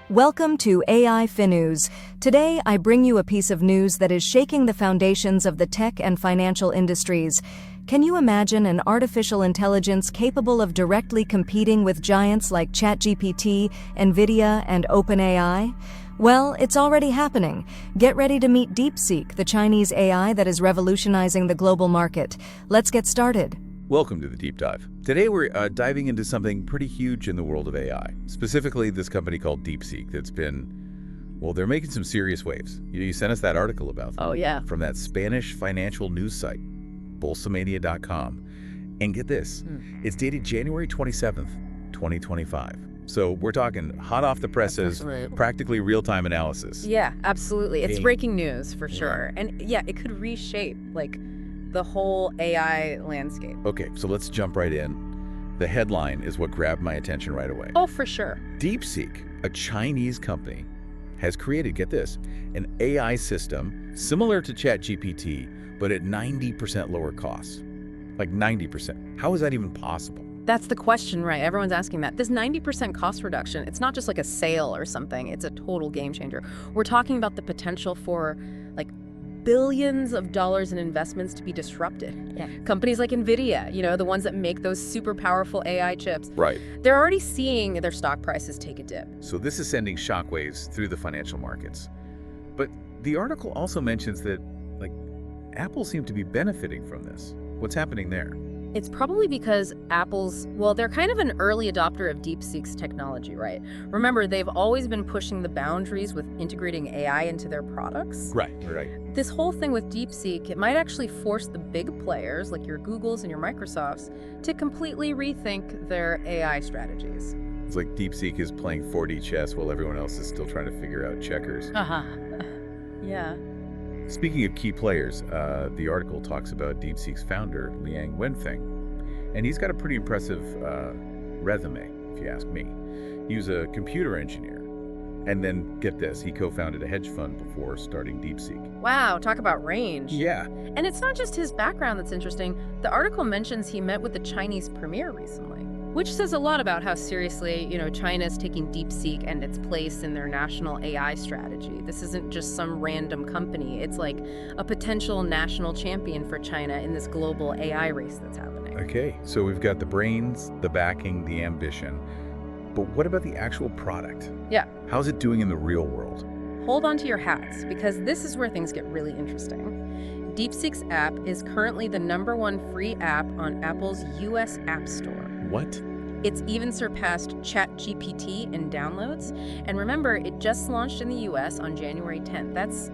Welcome to Ai.FinNews. Today, I bring you a piece of news that is shaking the foundations of the tech and financial industries. Can you imagine an artificial intelligence capable of directly competing with giants like ChatGPT, Nvidia, and OpenAI? Well, it's already happening. Get ready to meet DeepSeek, the Chinese AI that is revolutionizing the global market. Let's get started. Welcome to the Deep Dive. Today we're diving into something pretty huge in the world of AI, specifically this company called DeepSeek that's been, well, they're making some serious waves. You sent us that article about them. Oh, yeah. From that Spanish financial news site, bolsamania.com. And get this, it's dated January 27th, 2025. So we're talking hot off the presses, practically real-time analysis. Yeah, absolutely. It's breaking news for sure. And yeah, it could reshape, the whole AI landscape. Okay, so let's jump right in. The headline is what grabbed my attention right away. Oh, for sure. DeepSeek, a Chinese company, has created, get this, an AI system similar to ChatGPT, but at 90% lower costs. Like 90%. How is that even possible? That's the question, right? Everyone's asking that. This 90% cost reduction, it's not just like a sale or something. It's a total game changer. We're talking about the potential for billions of dollars in investments to be disrupted. Yeah. Companies like Nvidia, the ones that make those super powerful AI chips. Right. They're already seeing their stock prices take a dip. So this is sending shockwaves through the financial markets. But the article also mentions that, Apple seemed to be benefiting from this. What's happening there? It's probably because they're kind of an early adopter of DeepSeek's technology, right? Remember, they've always been pushing the boundaries with integrating AI into their products. Right. This whole thing with DeepSeek, it might actually force the big players, like your Googles and your Microsofts, to completely rethink their AI strategies. It's like DeepSeek is playing 4D chess while everyone else is still trying to figure out checkers. Yeah. Speaking of key players, the article talks about DeepSeek's founder, Liang Wenfeng, and he's got a pretty impressive resume, if you ask me. He was a computer engineer, and then, get this, he co-founded a hedge fund before starting DeepSeek. Wow, talk about range. Yeah. And it's not just his background that's interesting. The article mentions he met with the Chinese premier recently, which says a lot about how seriously, China's taking DeepSeek and its place in their national AI strategy. This isn't just some random company. It's like a potential national champion for China in this global AI race that's happening. Okay, so we've got the brains, the backing, the ambition. But what about the actual product? Yeah. How's it doing in the real world? Hold on to your hats, because this is where things get really interesting. DeepSeek's app is currently the #1 free app on Apple's US App Store. What? It's even surpassed ChatGPT in downloads. And remember, it just launched in the US on January 10th. That's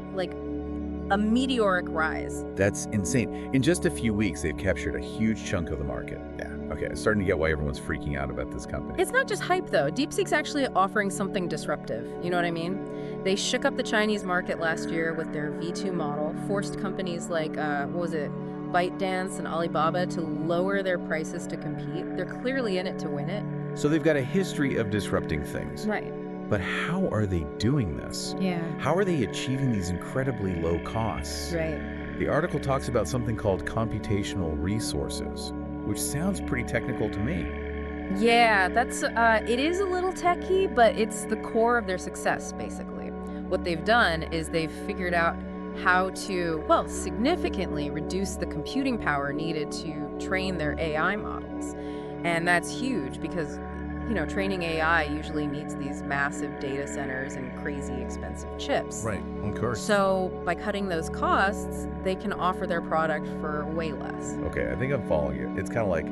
a meteoric rise. That's insane. In just a few weeks, they've captured a huge chunk of the market. Yeah. Okay, I'm starting to get why everyone's freaking out about this company. It's not just hype, though. DeepSeek's actually offering something disruptive. You know what I mean? They shook up the Chinese market last year with their V2 model, forced companies like, ByteDance and Alibaba to lower their prices to compete. They're clearly in it to win it. So they've got a history of disrupting things. Right. But how are they doing this? Yeah. How are they achieving these incredibly low costs? Right. The article talks about something called computational resources, which sounds pretty technical to me. Yeah, it is a little techy, but it's the core of their success, basically. What they've done is they've figured out how to, significantly reduce the computing power needed to train their AI models. And that's huge because, training AI usually needs these massive data centers and crazy expensive chips. Right, of course. So by cutting those costs, they can offer their product for way less. Okay, I think I'm following you. It's kind of like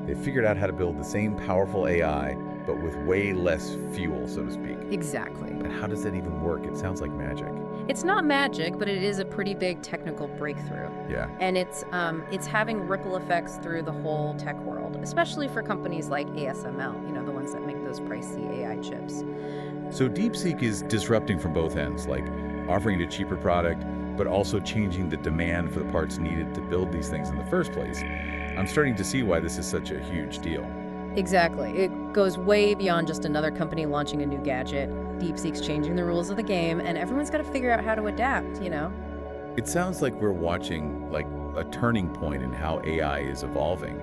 they figured out how to build the same powerful AI, but with way less fuel, so to speak. Exactly. And how does that even work? It sounds like magic. It's not magic, but it is a pretty big technical breakthrough. Yeah. And it's having ripple effects through the whole tech world, especially for companies like ASML, the ones that make those pricey AI chips. So DeepSeek is disrupting from both ends, like offering a cheaper product, but also changing the demand for the parts needed to build these things in the first place. I'm starting to see why this is such a huge deal. Exactly. It goes way beyond just another company launching a new gadget. DeepSeek's changing the rules of the game, and everyone's got to figure out how to adapt, It sounds like we're watching, a turning point in how AI is evolving.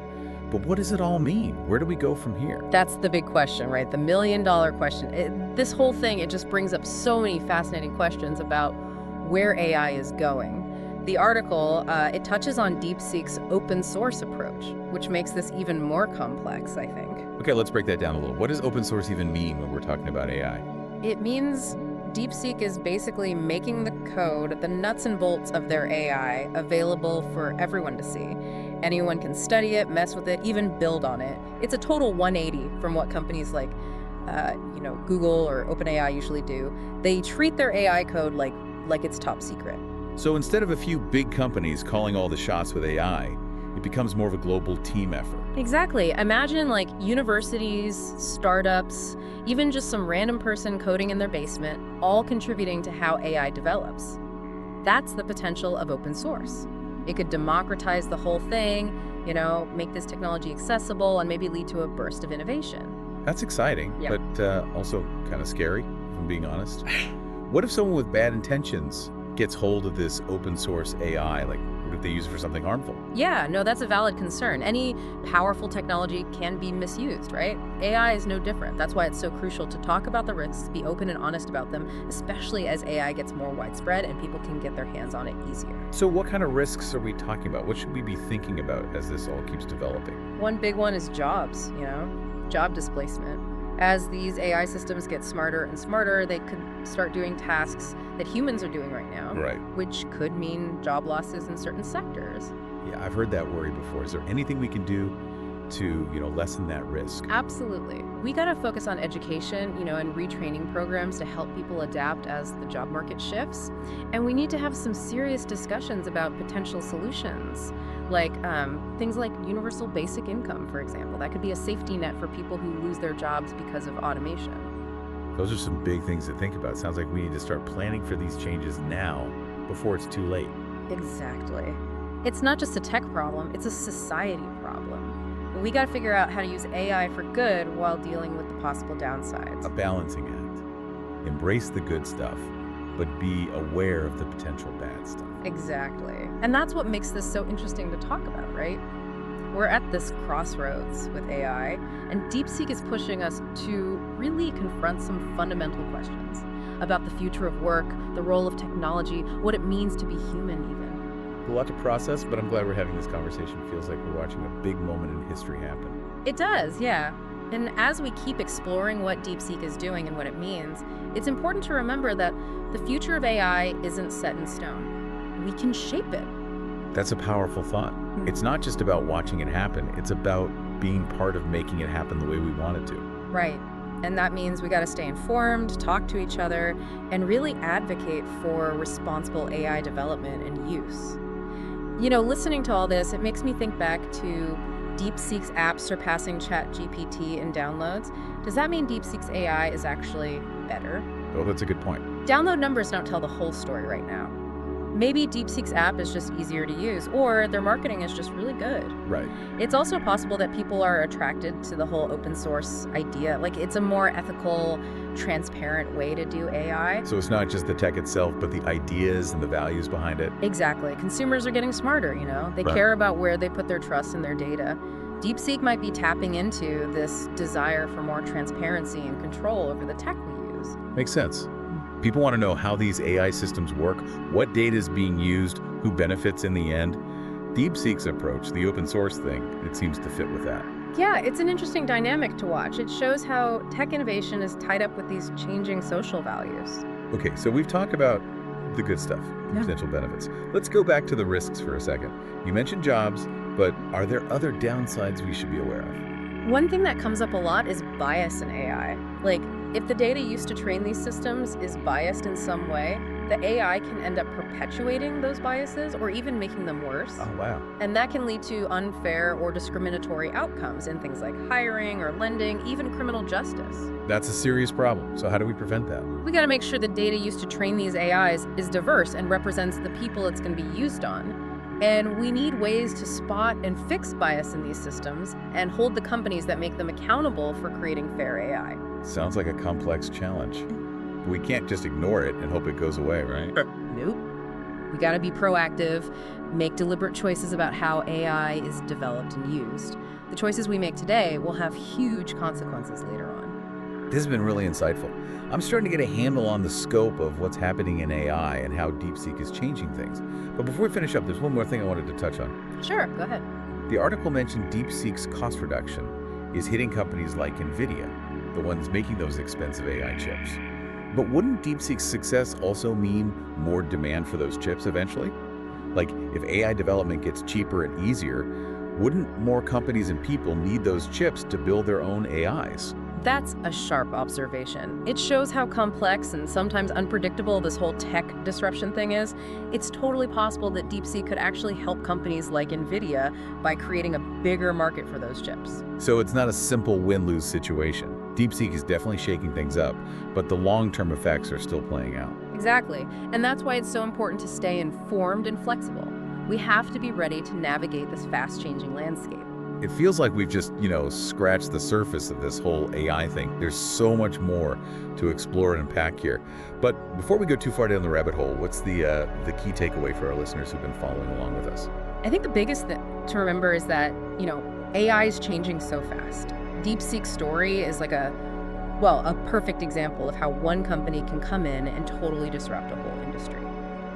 But what does it all mean? Where do we go from here? That's the big question, right? The million-dollar question. This whole thing, it just brings up so many fascinating questions about where AI is going. The article, it touches on DeepSeek's open source approach, which makes this even more complex, I think. Okay, let's break that down a little. What does open source even mean when we're talking about AI? It means DeepSeek is basically making the code, the nuts and bolts of their AI, available for everyone to see. Anyone can study it, mess with it, even build on it. It's a total 180 from what companies like Google or OpenAI usually do. They treat their AI code like it's top secret. So instead of a few big companies calling all the shots with AI, it becomes more of a global team effort. Exactly. Imagine like universities, startups, even just some random person coding in their basement, all contributing to how AI develops. That's the potential of open source. It could democratize the whole thing, make this technology accessible and maybe lead to a burst of innovation. That's exciting, Yeah. but also kind of scary, if I'm being honest. What if someone with bad intentions gets hold of this open source AI? Like, what if they use it for something harmful? Yeah, no, that's a valid concern. Any powerful technology can be misused, right? AI is no different. That's why it's so crucial to talk about the risks, be open and honest about them, especially as AI gets more widespread and people can get their hands on it easier. So what kind of risks are we talking about? What should we be thinking about as this all keeps developing? One big one is jobs, job displacement. As these AI systems get smarter and smarter, they could start doing tasks that humans are doing right now, Right. which could mean job losses in certain sectors. Yeah, I've heard that worry before. Is there anything we can do to, lessen that risk? Absolutely. We got to focus on education, and retraining programs to help people adapt as the job market shifts. And we need to have some serious discussions about potential solutions, like things like universal basic income, for example. That could be a safety net for people who lose their jobs because of automation. Those are some big things to think about. Sounds like we need to start planning for these changes now before it's too late. Exactly. It's not just a tech problem, it's a society problem. We got to figure out how to use AI for good while dealing with the possible downsides. A balancing act. Embrace the good stuff, but be aware of the potential bad stuff. Exactly. And that's what makes this so interesting to talk about, right? We're at this crossroads with AI, and DeepSeek is pushing us to really confront some fundamental questions about the future of work, the role of technology, what it means to be human even. A lot to process, but I'm glad we're having this conversation. Feels like we're watching a big moment in history happen. It does, yeah. And as we keep exploring what DeepSeek is doing and what it means, it's important to remember that the future of AI isn't set in stone. We can shape it. That's a powerful thought. It's not just about watching it happen. It's about being part of making it happen the way we want it to. Right. And that means we got to stay informed, talk to each other, and really advocate for responsible AI development and use. Listening to all this, it makes me think back to DeepSeek's app surpassing ChatGPT in downloads. Does that mean DeepSeek's AI is actually better? Oh, that's a good point. Download numbers don't tell the whole story right now. Maybe DeepSeek's app is just easier to use, or their marketing is just really good. Right. It's also possible that people are attracted to the whole open source idea. Like, it's a more ethical, transparent way to do AI. So it's not just the tech itself, but the ideas and the values behind it. Exactly. Consumers are getting smarter, They Right. care about where they put their trust in their data. DeepSeek might be tapping into this desire for more transparency and control over the tech we use. Makes sense. People want to know how these AI systems work, what data is being used, who benefits in the end. DeepSeek's approach, the open source thing, it seems to fit with that. Yeah, it's an interesting dynamic to watch. It shows how tech innovation is tied up with these changing social values. Okay, so we've talked about the good stuff, the Yeah. potential benefits. Let's go back to the risks for a second. You mentioned jobs, but are there other downsides we should be aware of? One thing that comes up a lot is bias in AI. Like, if the data used to train these systems is biased in some way, the AI can end up perpetuating those biases or even making them worse. Oh, wow. And that can lead to unfair or discriminatory outcomes in things like hiring or lending, even criminal justice. That's a serious problem. So how do we prevent that? We got to make sure the data used to train these AIs is diverse and represents the people it's going to be used on. And we need ways to spot and fix bias in these systems and hold the companies that make them accountable for creating fair AI. Sounds like a complex challenge. We can't just ignore it and hope it goes away, right? Nope. We got to be proactive, make deliberate choices about how AI is developed and used. The choices we make today will have huge consequences later on. This has been really insightful. I'm starting to get a handle on the scope of what's happening in AI and how DeepSeek is changing things. But before we finish up, there's one more thing I wanted to touch on. Sure, go ahead. The article mentioned DeepSeek's cost reduction is hitting companies like Nvidia, the ones making those expensive AI chips. But wouldn't DeepSeek's success also mean more demand for those chips eventually? Like, if AI development gets cheaper and easier, wouldn't more companies and people need those chips to build their own AIs? That's a sharp observation. It shows how complex and sometimes unpredictable this whole tech disruption thing is. It's totally possible that DeepSeek could actually help companies like Nvidia by creating a bigger market for those chips. So it's not a simple win-lose situation. DeepSeek is definitely shaking things up, but the long-term effects are still playing out. Exactly. And that's why it's so important to stay informed and flexible. We have to be ready to navigate this fast-changing landscape. It feels like we've just, scratched the surface of this whole AI thing. There's so much more to explore and unpack here. But before we go too far down the rabbit hole, what's the key takeaway for our listeners who've been following along with us? I think the biggest thing to remember is that, AI is changing so fast. DeepSeek's story is like a perfect example of how one company can come in and totally disrupt a whole industry.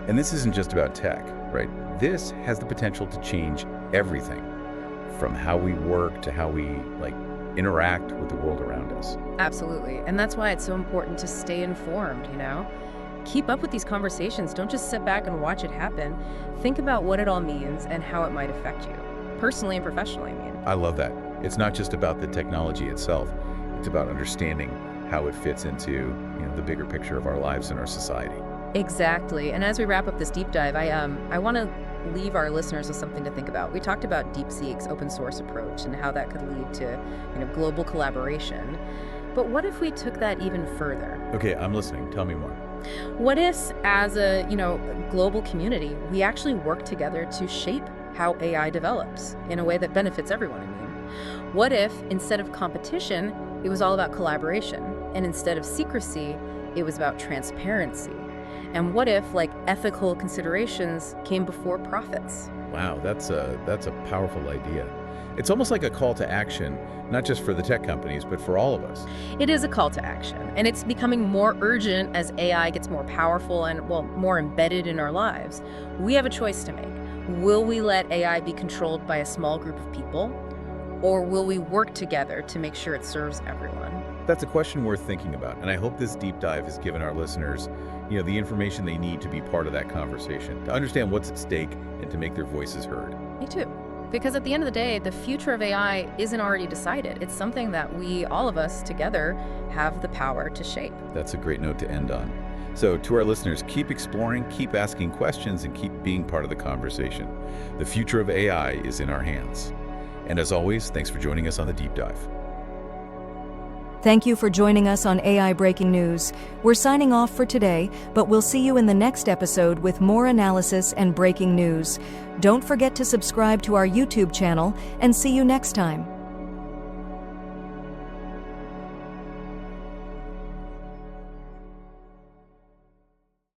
And this isn't just about tech, right? This has the potential to change everything, from how we work to how we interact with the world around us. Absolutely. And that's why it's so important to stay informed, Keep up with these conversations. Don't just sit back and watch it happen. Think about what it all means and how it might affect you, personally and professionally, I love that. It's not just about the technology itself. It's about understanding how it fits into, the bigger picture of our lives and our society. Exactly. And as we wrap up this deep dive, I want to leave our listeners with something to think about. We talked about DeepSeek's open source approach and how that could lead to, global collaboration. But what if we took that even further? Okay, I'm listening. Tell me more. What if, as a, global community, we actually work together to shape how AI develops in a way that benefits everyone? What if, instead of competition, it was all about collaboration, and instead of secrecy, it was about transparency? And what if, ethical considerations came before profits? Wow, that's a powerful idea. It's almost like a call to action, not just for the tech companies, but for all of us. It is a call to action, and it's becoming more urgent as AI gets more powerful and, more embedded in our lives. We have a choice to make. Will we let AI be controlled by a small group of people, or will we work together to make sure it serves everyone? That's a question worth thinking about, and I hope this deep dive has given our listeners, the information they need to be part of that conversation, to understand what's at stake and to make their voices heard. Me too. Because at the end of the day, the future of AI isn't already decided. It's something that we, all of us together, have the power to shape. That's a great note to end on. So to our listeners, keep exploring, keep asking questions, and keep being part of the conversation. The future of AI is in our hands. And as always, thanks for joining us on the Deep Dive. Thank you for joining us on AI Breaking News. We're signing off for today, but we'll see you in the next episode with more analysis and breaking news. Don't forget to subscribe to our YouTube channel, and see you next time.